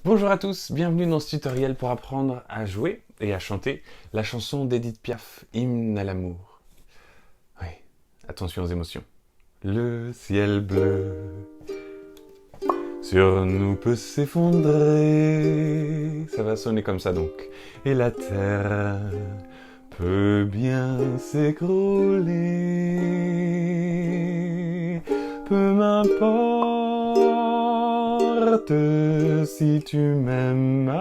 Bonjour à tous, bienvenue dans ce tutoriel pour apprendre à jouer et à chanter la chanson d'Edith Piaf, Hymne à l'amour. Oui, attention aux émotions. Le ciel bleu sur nous peut s'effondrer. Ça va sonner comme ça donc. Et la terre peut bien s'écrouler. Peu m'importe si tu m'aimes.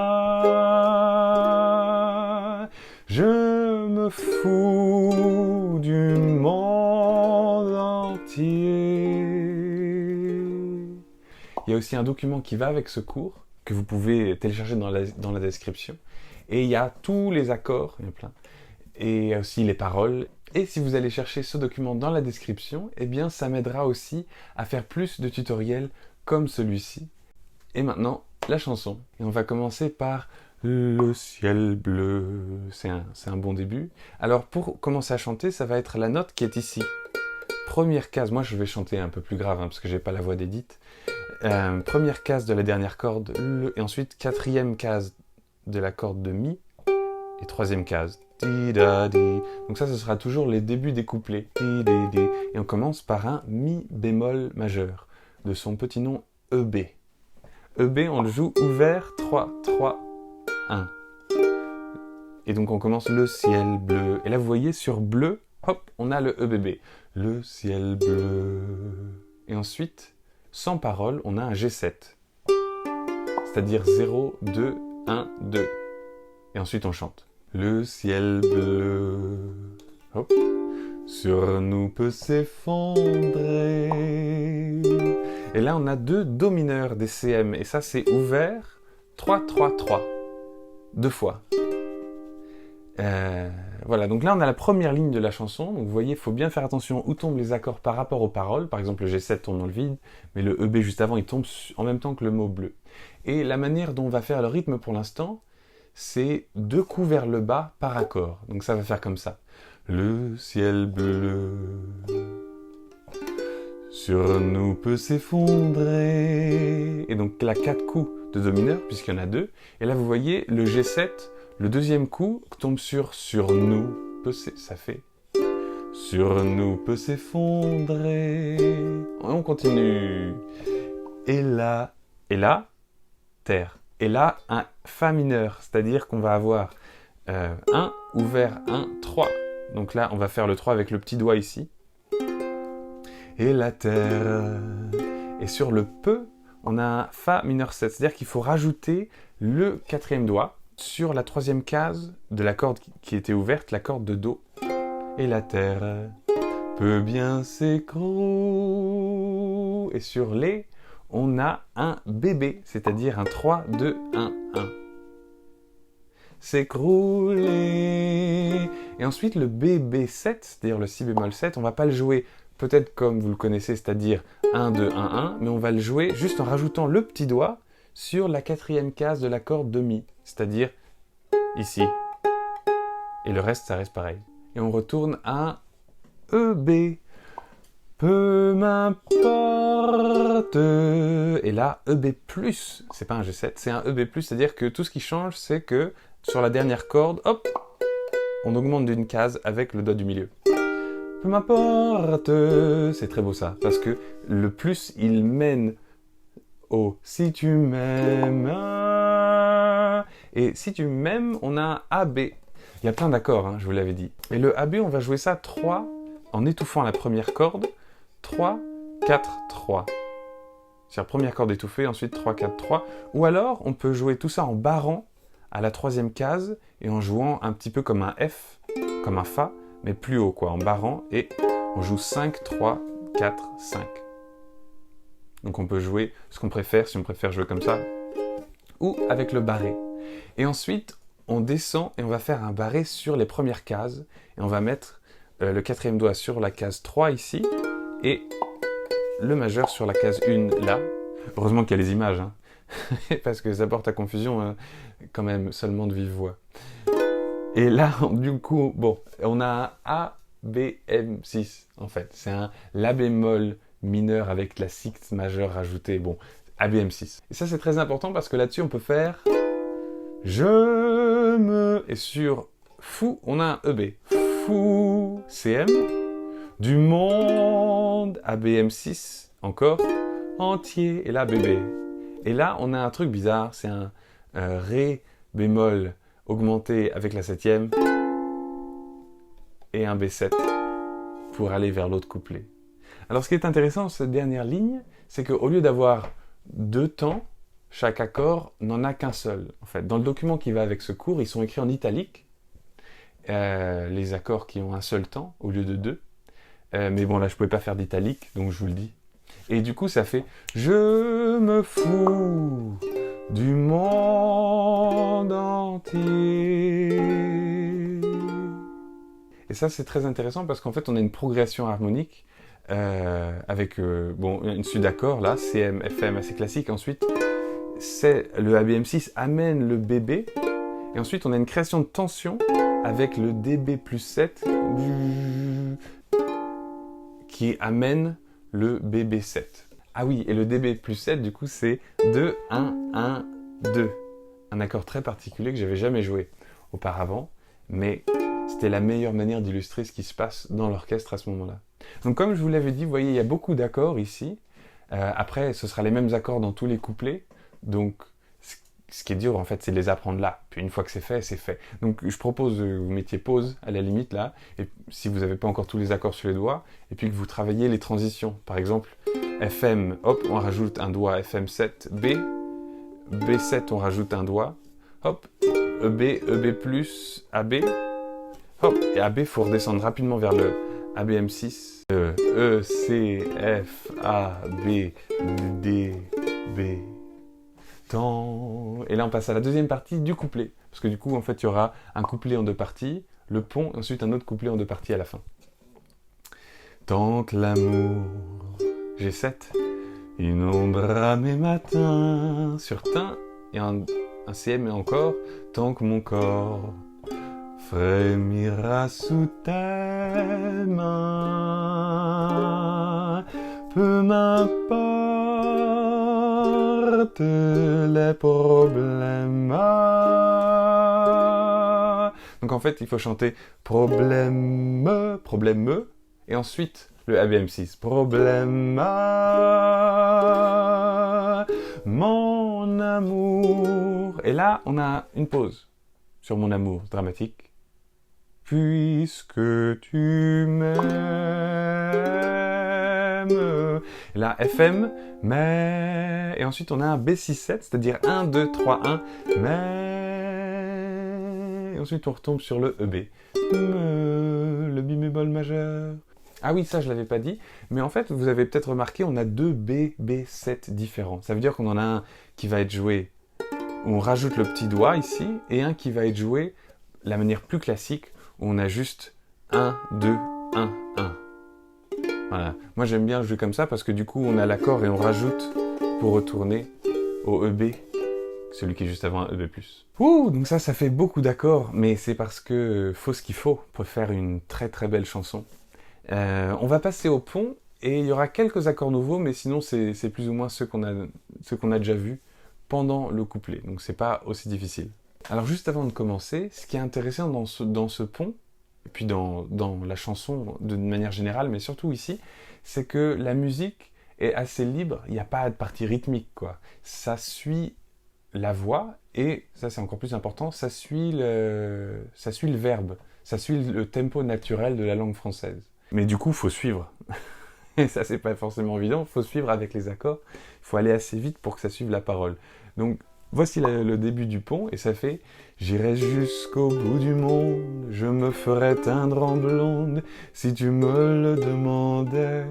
Je me fous du monde entier. Il y a aussi un document qui va avec ce cours, que vous pouvez télécharger dans la description. Et il y a tous les accords, il y en a plein, et aussi les paroles. Et si vous allez chercher ce document dans la description, eh bien ça m'aidera aussi à faire plus de tutoriels comme celui-ci. Et maintenant, la chanson. Et on va commencer par le ciel bleu. C'est un bon début. Alors pour commencer à chanter, ça va être la note qui est ici. Première case, moi je vais chanter un peu plus grave parce que j'ai pas la voix d'Edith. Première case de la dernière corde, et ensuite quatrième case de la corde de mi, et troisième case. Di da di. Donc ça, ce sera toujours les débuts des couplets. Di di di. Et on commence par un mi bémol majeur, de son petit nom EB. EB, on le joue ouvert 3, 3, 1. Et donc on commence le ciel bleu. Et là, vous voyez, sur bleu, hop, on a le EBB. Le ciel bleu. Et ensuite, sans parole, on a un G7. C'est-à-dire 0, 2, 1, 2. Et ensuite, on chante. Le ciel bleu, hop, sur nous peut s'effondrer. Et là, on a deux do mineurs des CM. Et ça, c'est ouvert 3, 3, 3. Deux fois. Voilà, donc là, on a la première ligne de la chanson. Donc, vous voyez, il faut bien faire attention où tombent les accords par rapport aux paroles. Par exemple, le G7 tombe dans le vide, mais le EB juste avant, il tombe en même temps que le mot bleu. Et la manière dont on va faire le rythme pour l'instant, c'est 2 coups vers le bas par accord. Donc ça va faire comme ça. Le ciel bleu sur nous peut s'effondrer. Et donc là, 4 coups de do mineur, puisqu'il y en a 2. Et là, vous voyez, le G7, le deuxième coup tombe sur nous. Ça fait sur nous peut s'effondrer. On continue. Et là, terre. Et là, un Fa mineur, c'est-à-dire qu'on va avoir 1, ouvert 1, 3. Donc là, on va faire le 3 avec le petit doigt ici. Et la terre. Et sur le Pe, on a un Fa mineur 7, c'est-à-dire qu'il faut rajouter le quatrième doigt sur la troisième case de la corde qui était ouverte, la corde de Do. Et la terre peut bien s'écrouler. Et sur les, on a un bébé, c'est-à-dire un 3, 2, 1, 1. S'écrouler. Et ensuite, le BB7, c'est-à-dire le Si bémol 7, on ne va pas le jouer peut-être comme vous le connaissez, c'est-à-dire 1, 2, 1, 1, mais on va le jouer juste en rajoutant le petit doigt sur la quatrième case de la corde de Mi, c'est-à-dire ici. Et le reste, ça reste pareil. Et on retourne à EB. Peu m'importe. Et là, EB+, c'est pas un G7, c'est un EB+, c'est-à-dire que tout ce qui change, c'est que sur la dernière corde, hop, on augmente d'une case avec le doigt du milieu. Peu m'importe. C'est très beau ça, parce que le plus, il mène au si tu m'aimes. Et si tu m'aimes, on a un AB. Il y a plein d'accords, hein, je vous l'avais dit. Et le AB, on va jouer ça 3 en étouffant la première corde. 3, 4, 3. C'est la première corde étouffée, ensuite 3, 4, 3. Ou alors, on peut jouer tout ça en barrant à la troisième case et en jouant un petit peu comme un F, comme un Fa, mais plus haut, quoi, en barrant, et on joue 5, 3, 4, 5. Donc on peut jouer ce qu'on préfère, si on préfère jouer comme ça, ou avec le barré. Et ensuite, on descend et on va faire un barré sur les premières cases, et on va mettre le quatrième doigt sur la case 3 ici, et le majeur sur la case 1 là. Heureusement qu'il y a les images, hein. Parce que ça porte à confusion quand même seulement de vive voix. Et là, du coup, bon, on a un ABM6 en fait. C'est un La bémol mineur avec la sixte majeure rajoutée. Bon, ABM6. Et ça, c'est très important parce que là-dessus, on peut faire je me... Et sur fou, on a un EB. Fou, CM. Du monde, ABM6. Encore. Entier. Et là, bébé. Et là, on a un truc bizarre. C'est un Ré bémol augmenté avec la septième. Et un B7 pour aller vers l'autre couplet. Alors, ce qui est intéressant dans cette dernière ligne, c'est qu'au lieu d'avoir 2 temps, chaque accord n'en a qu'un seul. En fait, dans le document qui va avec ce cours, ils sont écrits en italique, les accords qui ont un seul temps au lieu de 2. Mais bon, là, je ne pouvais pas faire d'italique, donc je vous le dis. Et du coup, ça fait « Je me fous du monde entier ». Et ça, c'est très intéressant parce qu'en fait, on a une progression harmonique avec une suite d'accords, là, CM, FM, assez classique. Ensuite, le ABM6 amène le BB. Et ensuite, on a une création de tension avec le DB plus 7 qui amène le BB7. Ah oui, et le DB plus 7, du coup, c'est 2, 1, 1, 2. Un accord très particulier que j'avais jamais joué auparavant, mais c'était la meilleure manière d'illustrer ce qui se passe dans l'orchestre à ce moment-là. Donc comme je vous l'avais dit, vous voyez, il y a beaucoup d'accords ici. Après, ce sera les mêmes accords dans tous les couplets. Donc, ce qui est dur, en fait, c'est de les apprendre là. Puis une fois que c'est fait, c'est fait. Donc, je propose que vous mettiez pause, à la limite, là, et si vous n'avez pas encore tous les accords sur les doigts, et puis que vous travaillez les transitions. Par exemple, FM, hop, on rajoute un doigt, FM7, B, B7, on rajoute un doigt, hop, EB, EB+, AB, hop, et AB, il faut redescendre rapidement vers le ABM6, E, C, F, A, B, D, B, tant. Et là, on passe à la deuxième partie du couplet. Parce que du coup, en fait, il y aura un couplet en 2 parties, le pont, et ensuite un autre couplet en 2 parties à la fin. Tant que l'amour, G7, inondera mes matins, sur tin, et un CM et encore, tant que mon corps frémira sous tes mains, peu m'importe les problèmes. Donc en fait, il faut chanter problème, problème, et ensuite le ABM6, problème, mon amour. Et là, on a une pause sur mon amour dramatique. Puisque tu m'aimes. Et là, FM, mais. Et ensuite, on a un B6-7, c'est-à-dire 1, 2, 3, 1, mais. Et ensuite, on retombe sur le EB. Le mi bémol majeur. Ah oui, ça, je ne l'avais pas dit. Mais en fait, vous avez peut-être remarqué, on a 2 B7 différents. Ça veut dire qu'on en a un qui va être joué, où on rajoute le petit doigt ici, et un qui va être joué de la manière plus classique, où on a juste 1, 2, 1, 1. Voilà. Moi, j'aime bien jouer comme ça parce que du coup, on a l'accord et on rajoute pour retourner au EB, celui qui est juste avant un EB+. Ouh, donc ça fait beaucoup d'accords, mais c'est parce que faut ce qu'il faut pour faire une très très belle chanson. On va passer au pont et il y aura quelques accords nouveaux, mais sinon, c'est plus ou moins ceux qu'on a déjà vus pendant le couplet. Donc, c'est pas aussi difficile. Alors juste avant de commencer, ce qui est intéressant dans ce pont, et puis dans la chanson de manière générale, mais surtout ici, c'est que la musique est assez libre, il n'y a pas de partie rythmique, quoi. Ça suit la voix, et ça c'est encore plus important, ça suit le verbe, ça suit le tempo naturel de la langue française. Mais du coup, il faut suivre. Et ça c'est pas forcément évident, il faut suivre avec les accords, il faut aller assez vite pour que ça suive la parole. Donc, voici le début du pont, et ça fait « J'irai jusqu'au bout du monde, je me ferai teindre en blonde, si tu me le demandais. »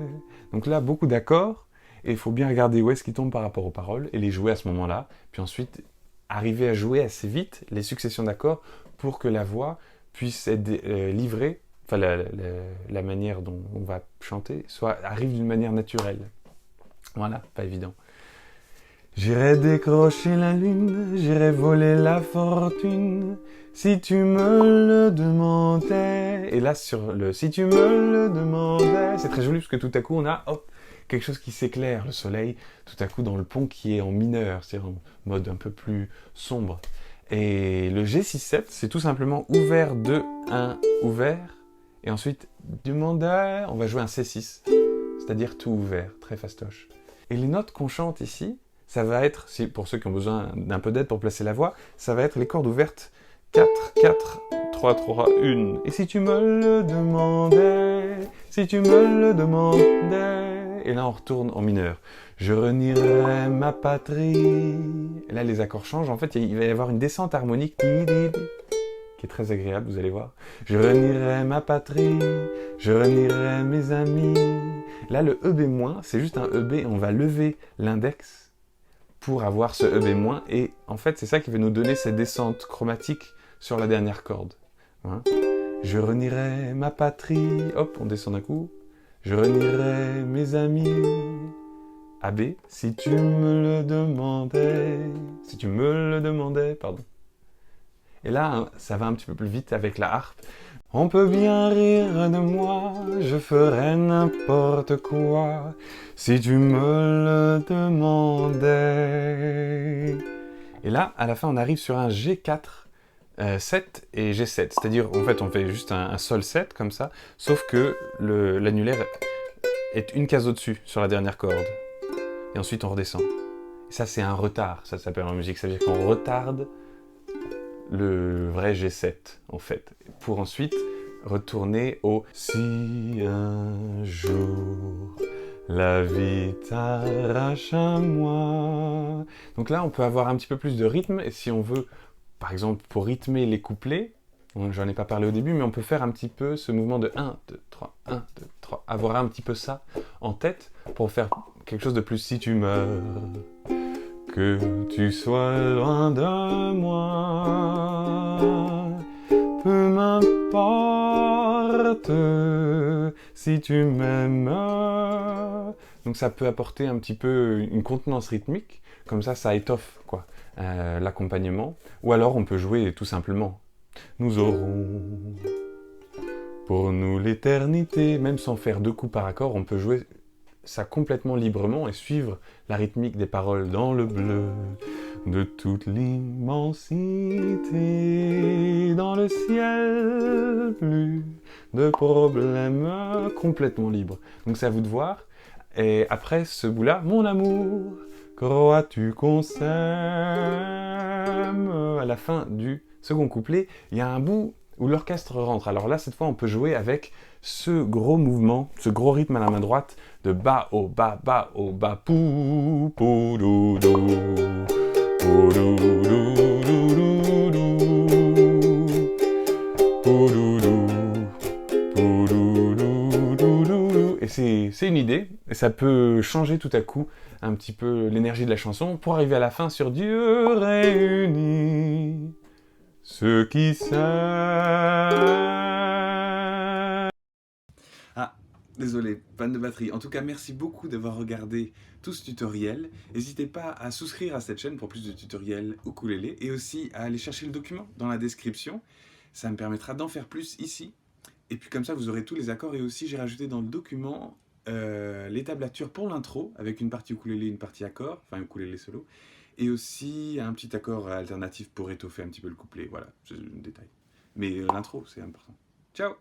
Donc là, beaucoup d'accords, et il faut bien regarder où est-ce qu'ils tombent par rapport aux paroles, et les jouer à ce moment-là, puis ensuite arriver à jouer assez vite les successions d'accords pour que la voix puisse être livrée, enfin la manière dont on va chanter, arrive d'une manière naturelle. Voilà, pas évident. J'irai décrocher la lune, j'irai voler la fortune, si tu me le demandais. Et là, sur le « si tu me le demandais », c'est très joli parce que tout à coup, on a, hop, quelque chose qui s'éclaire, le soleil, tout à coup dans le pont qui est en mineur, c'est-à-dire en mode un peu plus sombre. Et le G6-7, c'est tout simplement ouvert 2, 1, ouvert, et ensuite demandeur, on va jouer un C6, c'est-à-dire tout ouvert, très fastoche. Et les notes qu'on chante ici, ça va être, pour ceux qui ont besoin d'un peu d'aide pour placer la voix, ça va être les cordes ouvertes 4, 4, 3, 3, 1. Et si tu me le demandais, si tu me le demandais. Et là, on retourne en mineur. Je renierai ma patrie. Et là, les accords changent. En fait, il va y avoir une descente harmonique qui est très agréable, vous allez voir. Je renierai ma patrie, je renierai mes amis. Là, le EB-, c'est juste un EB. On va lever l'index pour avoir ce EB-, et en fait, c'est ça qui va nous donner cette descente chromatique sur la dernière corde. Hein. Je renierai ma patrie, hop, on descend d'un coup. Je renierai mes amis. AB, si tu me le demandais, pardon. Et là, ça va un petit peu plus vite avec la harpe. On peut bien rire de moi, je ferai n'importe quoi, si tu me le demandais. Et là, à la fin, on arrive sur un G4, 7 et G7. C'est-à-dire, en fait, on fait juste un sol 7 comme ça, sauf que l'annulaire est une case au-dessus, sur la dernière corde. Et ensuite, on redescend. Et ça, c'est un retard, ça s'appelle en musique. Ça veut dire qu'on retarde le vrai G7, en fait, pour ensuite retourner au « Si un jour la vie t'arrache à moi ». Donc là, on peut avoir un petit peu plus de rythme, et si on veut, par exemple, pour rythmer les couplets, j'en ai pas parlé au début, mais on peut faire un petit peu ce mouvement de 1, 2, 3, 1, 2, 3, avoir un petit peu ça en tête pour faire quelque chose de plus « Si tu meurs ». Que tu sois loin de moi, peu m'importe si tu m'aimes. Donc ça peut apporter un petit peu une contenance rythmique, comme ça étoffe quoi, l'accompagnement. Ou alors on peut jouer tout simplement. Nous aurons pour nous l'éternité, même sans faire 2 coups par accord, on peut jouer ça complètement librement et suivre la rythmique des paroles dans le bleu de toute l'immensité, dans le ciel, plus de problèmes, complètement libre. Donc c'est à vous de voir. Et après ce bout-là, mon amour, crois-tu qu'on s'aime? À la fin du second couplet, il y a un bout où l'orchestre rentre. Alors là, cette fois, on peut jouer avec ce gros mouvement, ce gros rythme à la main droite, de bas au bas, pou, pou, dou, dou, pou, dou, dou, dou, dou, dou, pou, dou, dou, pou, dou, dou, dou, dou. Et c'est une idée, et ça peut changer tout à coup un petit peu l'énergie de la chanson pour arriver à la fin sur Dieu réunit ceux qui s'aiment. Désolé, panne de batterie. En tout cas, merci beaucoup d'avoir regardé tout ce tutoriel. N'hésitez pas à souscrire à cette chaîne pour plus de tutoriels ukulélé et aussi à aller chercher le document dans la description. Ça me permettra d'en faire plus ici. Et puis comme ça, vous aurez tous les accords. Et aussi, j'ai rajouté dans le document les tablatures pour l'intro avec une partie ukulélé, une partie accord, enfin ukulélé solo. Et aussi un petit accord alternatif pour étoffer un petit peu le couplet. Voilà, c'est un détail. Mais l'intro, c'est important. Ciao!